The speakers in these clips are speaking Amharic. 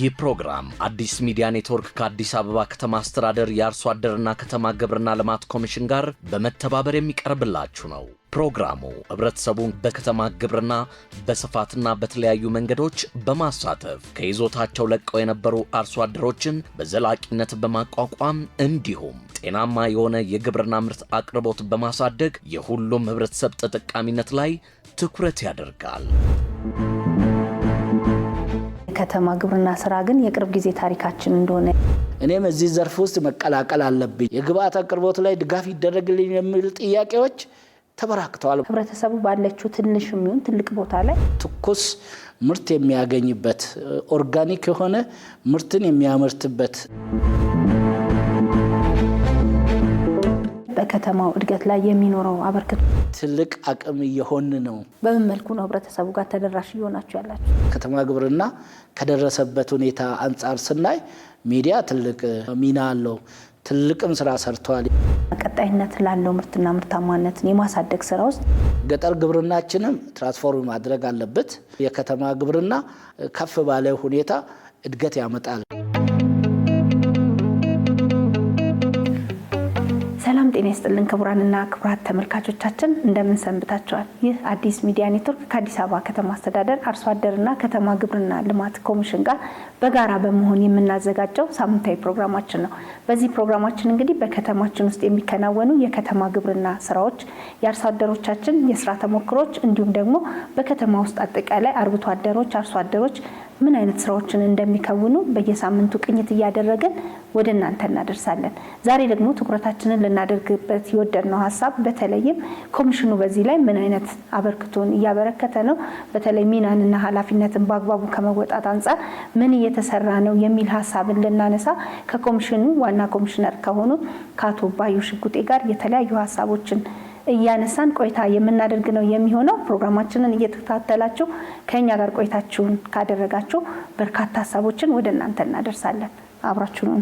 ይህ ፕሮግራም አዲስ ሚዲያ ኔትወርክ ከአዲስ አበባ ከተማ አስተዳደር የአርሶ አደርና ከተማ ግብርና ልማት ኮሚሽን ጋር በመተባበር የሚቀርብላችሁ ነው። ፕሮግራሙ ህብረተሰቡን በከተማ ግብርና በስፋትና በተለያዩ መንገዶች በማሳተፍ ከይዞታቸው ለቀው የነበሩ አርሶ አደሮችን በዘላቂነት በማቋቋም እንዲሁም ጤናማ የሆነ የግብርና ምርት አቅርቦት በማሳደግ የሁሉም ህብረተሰብ ተጠቃሚነት ላይ ትኩረት ያደርጋል። ከተማ ግብርና ስራ ግን የቅርብ ጊዜ ታሪካችን እንደሆነ እኔም እዚህ ዘርፍ ውስጥ መቀላቀል አለብኝ፣ የግብአት አቅርቦት ላይ ድጋፍ ይደረግልኝ የሚል ጥያቄዎች ተበራክተዋል። ህብረተሰቡ ባለችው ትንሽም ይሁን ትልቅ ቦታ ላይ ትኩስ ምርት የሚያገኝበት ኦርጋኒክ የሆነ ምርትን የሚያመርትበት በከተማው እድገት ላይ የሚኖረው አበርክቶ ትልቅ አቅም እየሆነ ነው። በምን መልኩ ነው ህብረተሰቡ ጋር ተደራሽ እየሆናችሁ ያላችሁ? ከተማ ግብርና ከደረሰበት ሁኔታ አንጻር ስናይ ሚዲያ ትልቅ ሚና አለው፣ ትልቅም ስራ ሰርቷል። ቀጣይነት ላለው ምርትና ምርታማነትን የማሳደግ ስራ ውስጥ ገጠር ግብርናችንም ትራንስፎርም ማድረግ አለበት። የከተማ ግብርና ከፍ ባለ ሁኔታ እድገት ያመጣል። ሰላም ጤና ይስጥልን ክቡራንና ክቡራት ተመልካቾቻችን እንደምን ሰንብታችኋል? ይህ አዲስ ሚዲያ ኔትወርክ ከአዲስ አበባ ከተማ አስተዳደር አርሶ አደርና ከተማ ግብርና ልማት ኮሚሽን ጋር በጋራ በመሆን የምናዘጋጀው ሳምንታዊ ፕሮግራማችን ነው። በዚህ ፕሮግራማችን እንግዲህ በከተማችን ውስጥ የሚከናወኑ የከተማ ግብርና ስራዎች፣ የአርሶ አደሮቻችን የስራ ተሞክሮች እንዲሁም ደግሞ በከተማ ውስጥ አጠቃላይ አርብቶ አደሮች፣ አርሶ አደሮች ምን አይነት ስራዎችን እንደሚከውኑ በየሳምንቱ ቅኝት እያደረገን ወደ እናንተ እናደርሳለን። ዛሬ ደግሞ ትኩረታችንን ልናደርግበት የወደድነው ሀሳብ በተለይም ኮሚሽኑ በዚህ ላይ ምን አይነት አበርክቶን እያበረከተ ነው፣ በተለይ ሚናንና ኃላፊነትን በአግባቡ ከመወጣት አንጻር ምን እየተሰራ ነው የሚል ሀሳብን ልናነሳ ከኮሚሽኑ ዋና ኮሚሽነር ከሆኑ ከአቶ ባዩ ሽጉጤ ጋር የተለያዩ ሀሳቦችን እያነሳን ቆይታ የምናደርግ ነው የሚሆነው። ፕሮግራማችንን እየተከታተላችሁ ከኛ ጋር ቆይታችሁን ካደረጋችሁ በርካታ ሀሳቦችን ወደ እናንተ እናደርሳለን። አብራችሁን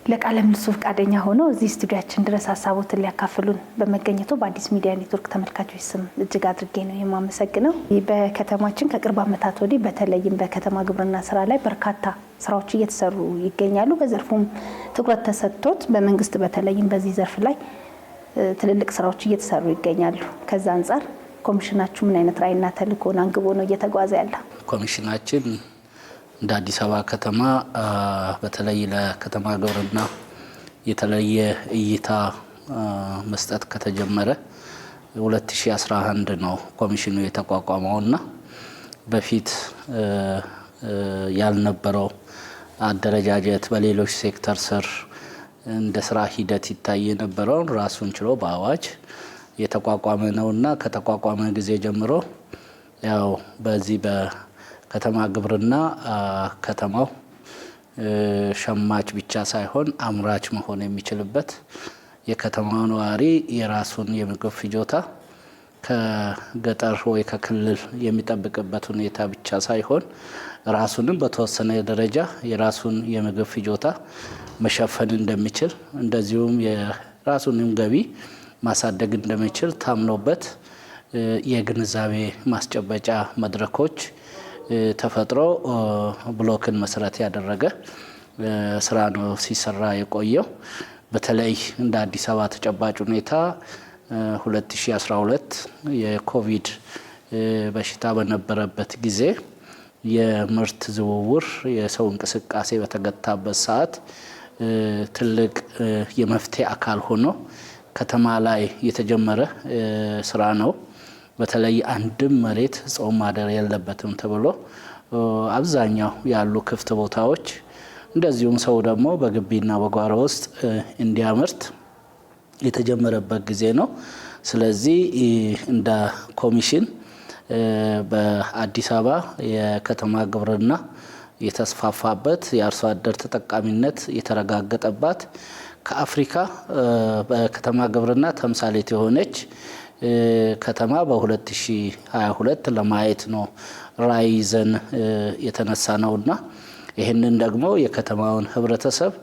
ለቃለ ምልልሱ ፈቃደኛ ሆነው እዚህ ስቱዲያችን ድረስ ሀሳቦትን ሊያካፍሉን በመገኘቱ በአዲስ ሚዲያ ኔትወርክ ተመልካቾች ስም እጅግ አድርጌ ነው የማመሰግነው። በከተማችን ከቅርብ ዓመታት ወዲህ በተለይም በከተማ ግብርና ስራ ላይ በርካታ ስራዎች እየተሰሩ ይገኛሉ። በዘርፉም ትኩረት ተሰጥቶት በመንግስት በተለይም በዚህ ዘርፍ ላይ ትልልቅ ስራዎች እየተሰሩ ይገኛሉ። ከዛ አንጻር ኮሚሽናችሁ ምን አይነት ራዕይና ተልዕኮን አንግቦ ነው እየተጓዘ ያለው? ኮሚሽናችን እንደ አዲስ አበባ ከተማ በተለይ ለከተማ ግብርና የተለየ እይታ መስጠት ከተጀመረ 2011 ነው ኮሚሽኑ የተቋቋመውና በፊት ያልነበረው አደረጃጀት በሌሎች ሴክተር ስር እንደ ስራ ሂደት ይታይ የነበረውን ራሱን ችሎ በአዋጅ የተቋቋመ ነውና ከተቋቋመ ጊዜ ጀምሮ ያው በዚህ በከተማ ግብርና ከተማው ሸማች ብቻ ሳይሆን አምራች መሆን የሚችልበት የከተማው ነዋሪ የራሱን የምግብ ፍጆታ ከገጠር ወይ ከክልል የሚጠብቅበት ሁኔታ ብቻ ሳይሆን ራሱንም በተወሰነ ደረጃ የራሱን የምግብ ፍጆታ መሸፈን እንደሚችል እንደዚሁም የራሱንም ገቢ ማሳደግ እንደሚችል ታምኖበት የግንዛቤ ማስጨበጫ መድረኮች ተፈጥሮ ብሎክን መሰረት ያደረገ ስራ ነው ሲሰራ የቆየው። በተለይ እንደ አዲስ አበባ ተጨባጭ ሁኔታ 2012 የኮቪድ በሽታ በነበረበት ጊዜ የምርት ዝውውር የሰው እንቅስቃሴ በተገታበት ሰዓት ትልቅ የመፍትሄ አካል ሆኖ ከተማ ላይ የተጀመረ ስራ ነው። በተለይ አንድም መሬት ጾም ማደር የለበትም ተብሎ አብዛኛው ያሉ ክፍት ቦታዎች እንደዚሁም ሰው ደግሞ በግቢና በጓሮ ውስጥ እንዲያመርት የተጀመረበት ጊዜ ነው። ስለዚህ እንደ ኮሚሽን በአዲስ አበባ የከተማ ግብርና የተስፋፋበት የአርሶ አደር ተጠቃሚነት የተረጋገጠባት ከአፍሪካ በከተማ ግብርና ተምሳሌት የሆነች ከተማ በ2022 ለማየት ነው ራዕይ ይዘን የተነሳ ነውና ይህንን ደግሞ የከተማውን ህብረተሰብ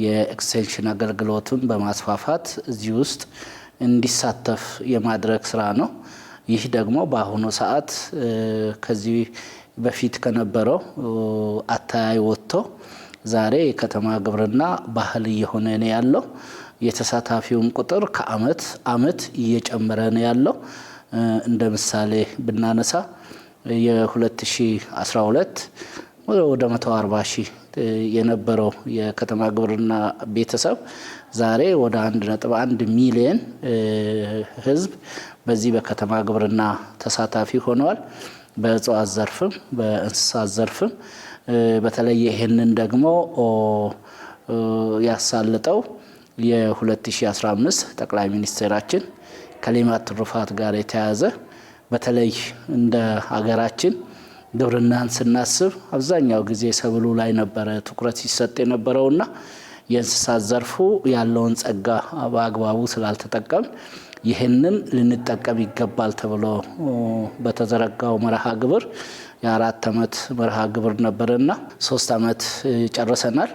የኤክስቴንሽን አገልግሎቱን በማስፋፋት እዚህ ውስጥ እንዲሳተፍ የማድረግ ስራ ነው። ይህ ደግሞ በአሁኑ ሰዓት ከዚህ በፊት ከነበረው አታያይ ወጥቶ ዛሬ የከተማ ግብርና ባህል እየሆነ ነው ያለው። የተሳታፊውም ቁጥር ከአመት አመት እየጨመረ ነው ያለው። እንደ ምሳሌ ብናነሳ የ2012 ወደ 140 ሺህ የነበረው የከተማ ግብርና ቤተሰብ ዛሬ ወደ 1.1 ሚሊዮን ህዝብ በዚህ በከተማ ግብርና ተሳታፊ ሆነዋል። በእጽዋት ዘርፍም በእንስሳት ዘርፍም በተለይ ይሄንን ደግሞ ያሳለጠው የ2015 ጠቅላይ ሚኒስትራችን ከሌማት ትሩፋት ጋር የተያዘ በተለይ እንደ ሀገራችን ግብርናን ስናስብ አብዛኛው ጊዜ ሰብሉ ላይ ነበረ ትኩረት ሲሰጥ የነበረውና የእንስሳት ዘርፉ ያለውን ጸጋ በአግባቡ ስላልተጠቀም ይህንን ልንጠቀም ይገባል ተብሎ በተዘረጋው መርሃ ግብር የ4 አመት መርሃ ግብር ነበርና 3 አመት ጨርሰናል።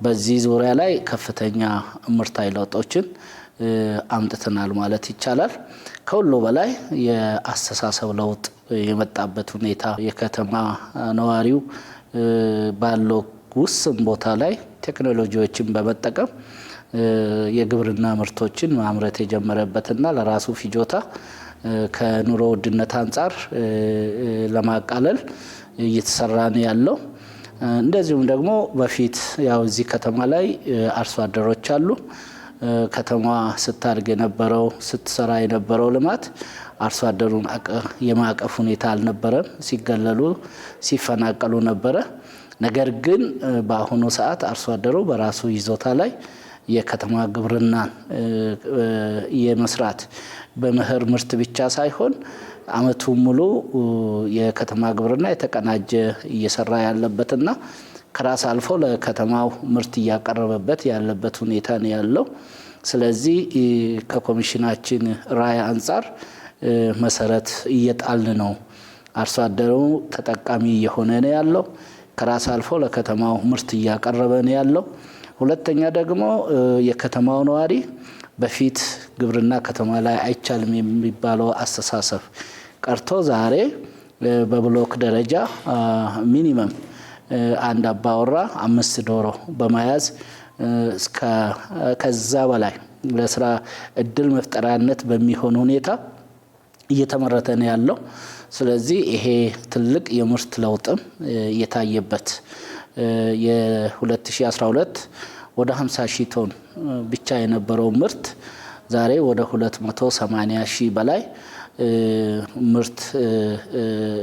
በዚህ ዙሪያ ላይ ከፍተኛ ምርታዊ ለውጦችን አምጥተናል ማለት ይቻላል። ከሁሉ በላይ የአስተሳሰብ ለውጥ የመጣበት ሁኔታ የከተማ ነዋሪው ባለው ውስን ቦታ ላይ ቴክኖሎጂዎችን በመጠቀም የግብርና ምርቶችን ማምረት የጀመረበትና ለራሱ ፍጆታ ከኑሮ ውድነት አንጻር ለማቃለል እየተሰራ ነው ያለው። እንደዚሁም ደግሞ በፊት ያው እዚህ ከተማ ላይ አርሶ አደሮች አሉ። ከተማ ስታድግ የነበረው ስትሰራ የነበረው ልማት አርሶ አደሩን የማቀፍ ሁኔታ አልነበረም። ሲገለሉ ሲፈናቀሉ ነበረ። ነገር ግን በአሁኑ ሰዓት አርሶ አደሩ በራሱ ይዞታ ላይ የከተማ ግብርናን የመስራት በመኸር ምርት ብቻ ሳይሆን አመቱን ሙሉ የከተማ ግብርና የተቀናጀ እየሰራ ያለበትና ከራስ አልፎ ለከተማው ምርት እያቀረበበት ያለበት ሁኔታ ነው ያለው። ስለዚህ ከኮሚሽናችን ራዕይ አንጻር መሰረት እየጣልን ነው። አርሶ አደሩ ተጠቃሚ እየሆነ ነው ያለው። ከራስ አልፎ ለከተማው ምርት እያቀረበ ነው ያለው። ሁለተኛ ደግሞ የከተማው ነዋሪ በፊት ግብርና ከተማ ላይ አይቻልም የሚባለው አስተሳሰብ ቀርቶ ዛሬ በብሎክ ደረጃ ሚኒመም አንድ አባወራ 5 ዶሮ በመያዝ ከዛ በላይ ለስራ እድል መፍጠሪያነት በሚሆን ሁኔታ እየተመረተ ነው ያለው። ስለዚህ ይሄ ትልቅ የምርት ለውጥም የታየበት የ2012 ወደ 50 ሺህ ቶን ብቻ የነበረው ምርት ዛሬ ወደ 280 ሺህ በላይ ምርት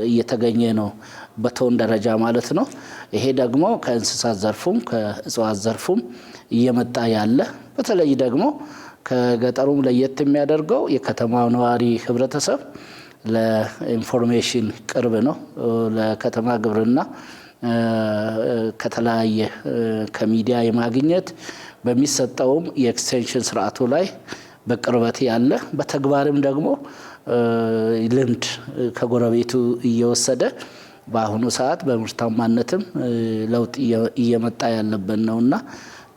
እየተገኘ ነው በቶን ደረጃ ማለት ነው። ይሄ ደግሞ ከእንስሳት ዘርፉም ከእጽዋት ዘርፉም እየመጣ ያለ በተለይ ደግሞ ከገጠሩም ለየት የሚያደርገው የከተማው ነዋሪ ህብረተሰብ ለኢንፎርሜሽን ቅርብ ነው። ለከተማ ግብርና ከተለያየ ከሚዲያ የማግኘት በሚሰጠውም የኤክስቴንሽን ስርዓቱ ላይ በቅርበት ያለ በተግባርም ደግሞ ልምድ ከጎረቤቱ እየወሰደ በአሁኑ ሰዓት በምርታማነትም ለውጥ እየመጣ ያለበት ነውና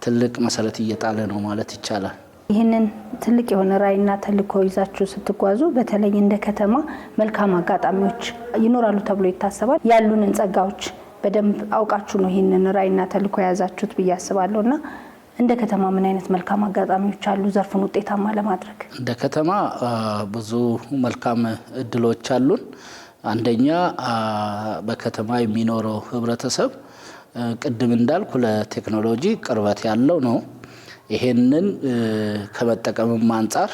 ትልቅ መሰረት እየጣለ ነው ማለት ይቻላል። ይህንን ትልቅ የሆነ ራዕይና ተልዕኮ ይዛችሁ ስትጓዙ በተለይ እንደ ከተማ መልካም አጋጣሚዎች ይኖራሉ ተብሎ ይታሰባል። ያሉንን ጸጋዎች በደንብ አውቃችሁ ነው ይህንን ራዕይና ተልዕኮ የያዛችሁት ብዬ አስባለሁና እንደ ከተማ ምን አይነት መልካም አጋጣሚዎች አሉ ዘርፉን ውጤታማ ለማድረግ? እንደ ከተማ ብዙ መልካም እድሎች አሉን። አንደኛ በከተማ የሚኖረው ህብረተሰብ ቅድም እንዳልኩ ለቴክኖሎጂ ቅርበት ያለው ነው። ይሄንን ከመጠቀምም አንጻር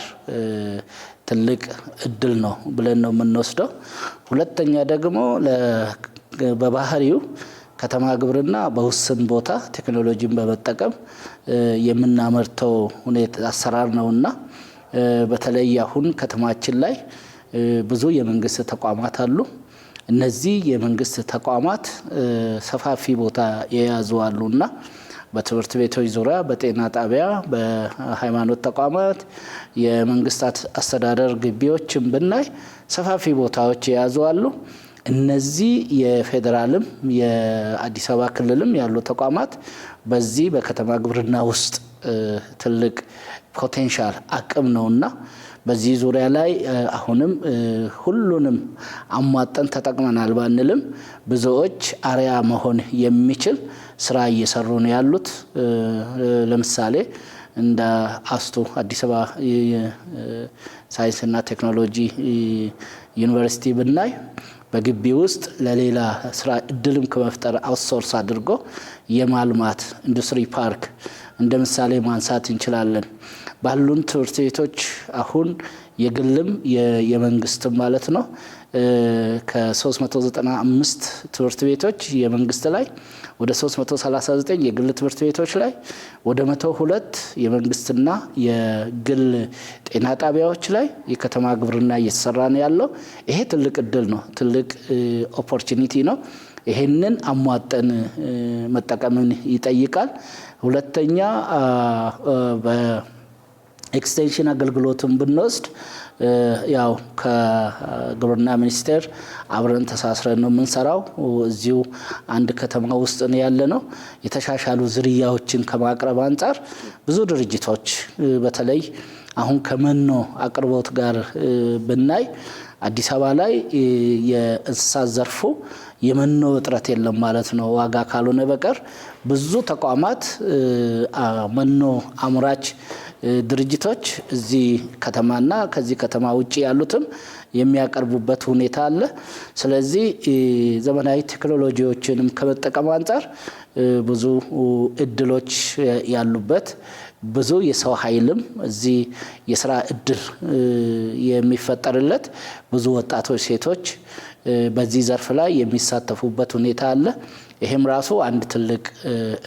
ትልቅ እድል ነው ብለን ነው የምንወስደው። ሁለተኛ ደግሞ በባህሪው ከተማ ግብርና በውስን ቦታ ቴክኖሎጂን በመጠቀም የምናመርተው ሁኔታ አሰራር ነውና በተለይ አሁን ከተማችን ላይ ብዙ የመንግስት ተቋማት አሉ። እነዚህ የመንግስት ተቋማት ሰፋፊ ቦታ የያዙ አሉና በትምህርት ቤቶች ዙሪያ፣ በጤና ጣቢያ፣ በሃይማኖት ተቋማት፣ የመንግስታት አስተዳደር ግቢዎችን ብናይ ሰፋፊ ቦታዎች የያዙ አሉ። እነዚህ የፌዴራልም የአዲስ አበባ ክልልም ያሉ ተቋማት በዚህ በከተማ ግብርና ውስጥ ትልቅ ፖቴንሻል አቅም ነውና በዚህ ዙሪያ ላይ አሁንም ሁሉንም አሟጠን ተጠቅመናል ባንልም ብዙዎች አርያ መሆን የሚችል ስራ እየሰሩ ነው ያሉት። ለምሳሌ እንደ አስቱ አዲስ አበባ ሳይንስና ቴክኖሎጂ ዩኒቨርሲቲ ብናይ በግቢ ውስጥ ለሌላ ስራ እድልም ከመፍጠር አውትሶርስ አድርጎ የማልማት ኢንዱስትሪ ፓርክ እንደ ምሳሌ ማንሳት እንችላለን። ባሉን ትምህርት ቤቶች አሁን የግልም የመንግስትም ማለት ነው ከ395 ትምህርት ቤቶች የመንግስት ላይ ወደ 339 የግል ትምህርት ቤቶች ላይ ወደ 102 የመንግስትና የግል ጤና ጣቢያዎች ላይ የከተማ ግብርና እየተሰራ ነው ያለው። ይሄ ትልቅ እድል ነው፣ ትልቅ ኦፖርቹኒቲ ነው። ይሄንን አሟጠን መጠቀምን ይጠይቃል። ሁለተኛ በኤክስቴንሽን አገልግሎትን ብንወስድ ያው ከግብርና ሚኒስቴር አብረን ተሳስረን ነው የምንሰራው። እዚሁ አንድ ከተማ ውስጥ ነው ያለነው። የተሻሻሉ ዝርያዎችን ከማቅረብ አንጻር ብዙ ድርጅቶች በተለይ አሁን ከመኖ አቅርቦት ጋር ብናይ አዲስ አበባ ላይ የእንስሳት ዘርፉ የመኖ እጥረት የለም ማለት ነው። ዋጋ ካልሆነ በቀር ብዙ ተቋማት መኖ አምራች ድርጅቶች እዚህ ከተማና ከዚህ ከተማ ውጪ ያሉትም የሚያቀርቡበት ሁኔታ አለ። ስለዚህ ዘመናዊ ቴክኖሎጂዎችንም ከመጠቀም አንጻር ብዙ እድሎች ያሉበት ብዙ የሰው ኃይልም እዚህ የስራ እድል የሚፈጠርለት ብዙ ወጣቶች ሴቶች በዚህ ዘርፍ ላይ የሚሳተፉበት ሁኔታ አለ። ይሄም ራሱ አንድ ትልቅ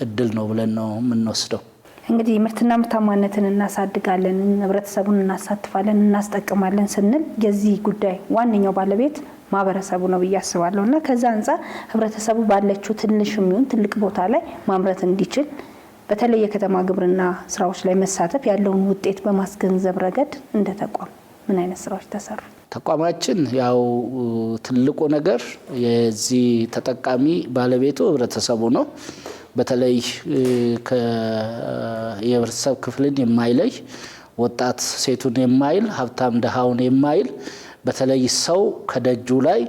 እድል ነው ብለን ነው የምንወስደው። እንግዲህ ምርትና ምርታማነትን እናሳድጋለን፣ ህብረተሰቡን እናሳትፋለን፣ እናስጠቅማለን ስንል የዚህ ጉዳይ ዋነኛው ባለቤት ማህበረሰቡ ነው ብዬ አስባለሁ እና ከዛ አንፃር ህብረተሰቡ ባለችው ትንሽም ይሁን ትልቅ ቦታ ላይ ማምረት እንዲችል በተለይ የከተማ ግብርና ስራዎች ላይ መሳተፍ ያለውን ውጤት በማስገንዘብ ረገድ እንደ ተቋም ምን አይነት ስራዎች ተሰሩ? ተቋማችን ያው ትልቁ ነገር የዚህ ተጠቃሚ ባለቤቱ ህብረተሰቡ ነው። በተለይ የህብረተሰብ ክፍልን የማይለይ ወጣት ሴቱን የማይል ሀብታም ደሃውን የማይል በተለይ ሰው ከደጁ ላይ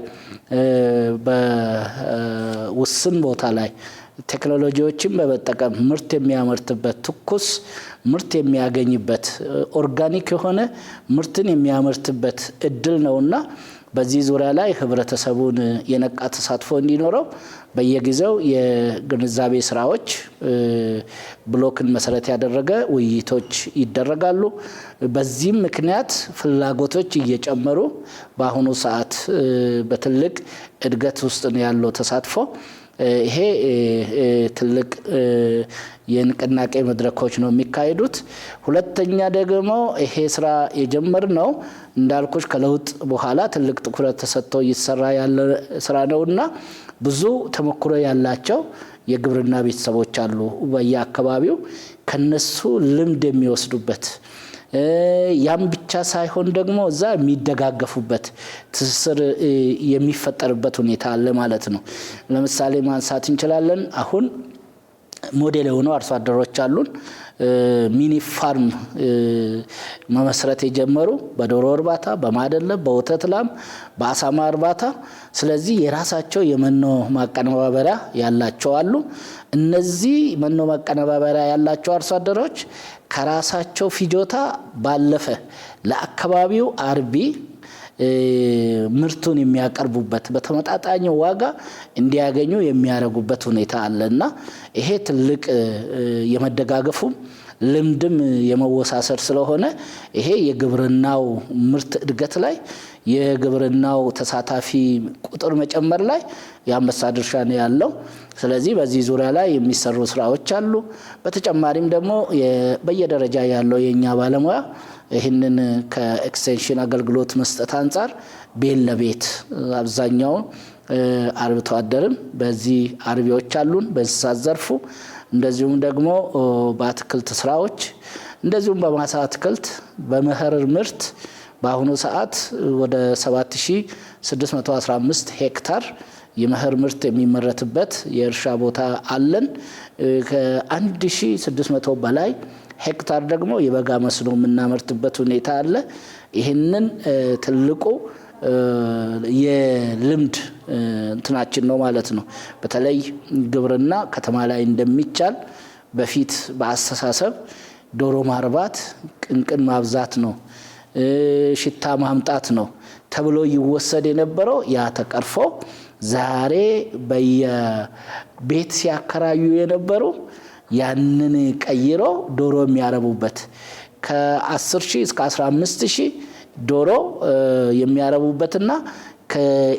በውስን ቦታ ላይ ቴክኖሎጂዎችን በመጠቀም ምርት የሚያመርትበት ትኩስ ምርት የሚያገኝበት ኦርጋኒክ የሆነ ምርትን የሚያመርትበት እድል ነውና በዚህ ዙሪያ ላይ ህብረተሰቡን የነቃ ተሳትፎ እንዲኖረው በየጊዜው የግንዛቤ ስራዎች ብሎክን መሰረት ያደረገ ውይይቶች ይደረጋሉ። በዚህም ምክንያት ፍላጎቶች እየጨመሩ በአሁኑ ሰዓት በትልቅ እድገት ውስጥ ነው ያለው ተሳትፎ። ይሄ ትልቅ የንቅናቄ መድረኮች ነው የሚካሄዱት። ሁለተኛ ደግሞ ይሄ ስራ የጀመርነው እንዳልኩሽ ከለውጥ በኋላ ትልቅ ትኩረት ተሰጥቶ እየተሰራ ያለ ስራ ነውና ብዙ ተሞክሮ ያላቸው የግብርና ቤተሰቦች አሉ በየአካባቢው ከነሱ ልምድ የሚወስዱበት ያም ብቻ ሳይሆን ደግሞ እዛ የሚደጋገፉበት ትስስር የሚፈጠርበት ሁኔታ አለ ማለት ነው። ለምሳሌ ማንሳት እንችላለን። አሁን ሞዴል የሆኑ አርሶ አደሮች አሉን። ሚኒ ፋርም መመስረት የጀመሩ በዶሮ እርባታ፣ በማደለብ፣ በወተት ላም፣ በአሳማ እርባታ። ስለዚህ የራሳቸው የመኖ ማቀነባበሪያ ያላቸው አሉ። እነዚህ መኖ ማቀነባበሪያ ያላቸው አርሶ አደሮች ከራሳቸው ፍጆታ ባለፈ ለአካባቢው አርቢ ምርቱን የሚያቀርቡበት በተመጣጣኝ ዋጋ እንዲያገኙ የሚያደርጉበት ሁኔታ አለና ይሄ ትልቅ የመደጋገፉም ልምድም የመወሳሰር ስለሆነ ይሄ የግብርናው ምርት እድገት ላይ የግብርናው ተሳታፊ ቁጥር መጨመር ላይ የአንበሳ ድርሻ ነው ያለው። ስለዚህ በዚህ ዙሪያ ላይ የሚሰሩ ስራዎች አሉ። በተጨማሪም ደግሞ በየደረጃ ያለው የኛ ባለሙያ ይህንን ከኤክስቴንሽን አገልግሎት መስጠት አንጻር ቤት ለቤት አብዛኛው አርብቶ አደርም በዚህ አርቢዎች አሉን በእንስሳት ዘርፉ፣ እንደዚሁም ደግሞ በአትክልት ስራዎች፣ እንደዚሁም በማሳ አትክልት በመኸር ምርት በአሁኑ ሰዓት ወደ 7615 ሄክታር የመኸር ምርት የሚመረትበት የእርሻ ቦታ አለን። ከ1600 በላይ ሄክታር ደግሞ የበጋ መስኖ የምናመርትበት ሁኔታ አለ። ይሄንን ትልቁ የልምድ እንትናችን ነው ማለት ነው። በተለይ ግብርና ከተማ ላይ እንደሚቻል በፊት በአስተሳሰብ ዶሮ ማርባት ቅንቅን ማብዛት ነው፣ ሽታ ማምጣት ነው ተብሎ ይወሰድ የነበረው ያ ተቀርፎ ዛሬ በየቤት ሲያከራዩ የነበሩ ያንን ቀይሮ ዶሮ የሚያረቡበት ከ10,000 እስከ 15,000 ዶሮ የሚያረቡበትና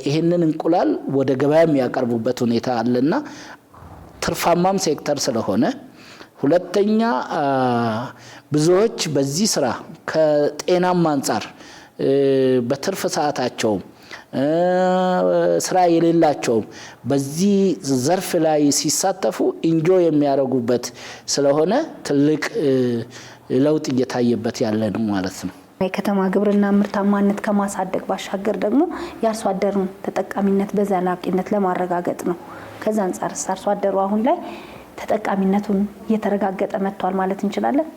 ይሄንን እንቁላል ወደ ገበያ የሚያቀርቡበት ሁኔታ አለና ትርፋማም ሴክተር ስለሆነ ሁለተኛ ብዙዎች በዚህ ስራ ከጤናም አንፃር በትርፍ ሰዓታቸው ስራ የሌላቸው በዚህ ዘርፍ ላይ ሲሳተፉ ኢንጆይ የሚያደርጉበት ስለሆነ ትልቅ ለውጥ እየታየበት ያለ ነው ማለት ነው። የከተማ ግብርና ምርታማነት ከማሳደግ ባሻገር ደግሞ የአርሶ አደሩን ተጠቃሚነት በዘላቂነት ለማረጋገጥ ነው። ከዛ አንፃር አርሶ አደሩ አሁን ላይ ተጠቃሚነቱን እየተረጋገጠ መጥቷል ማለት እንችላለን።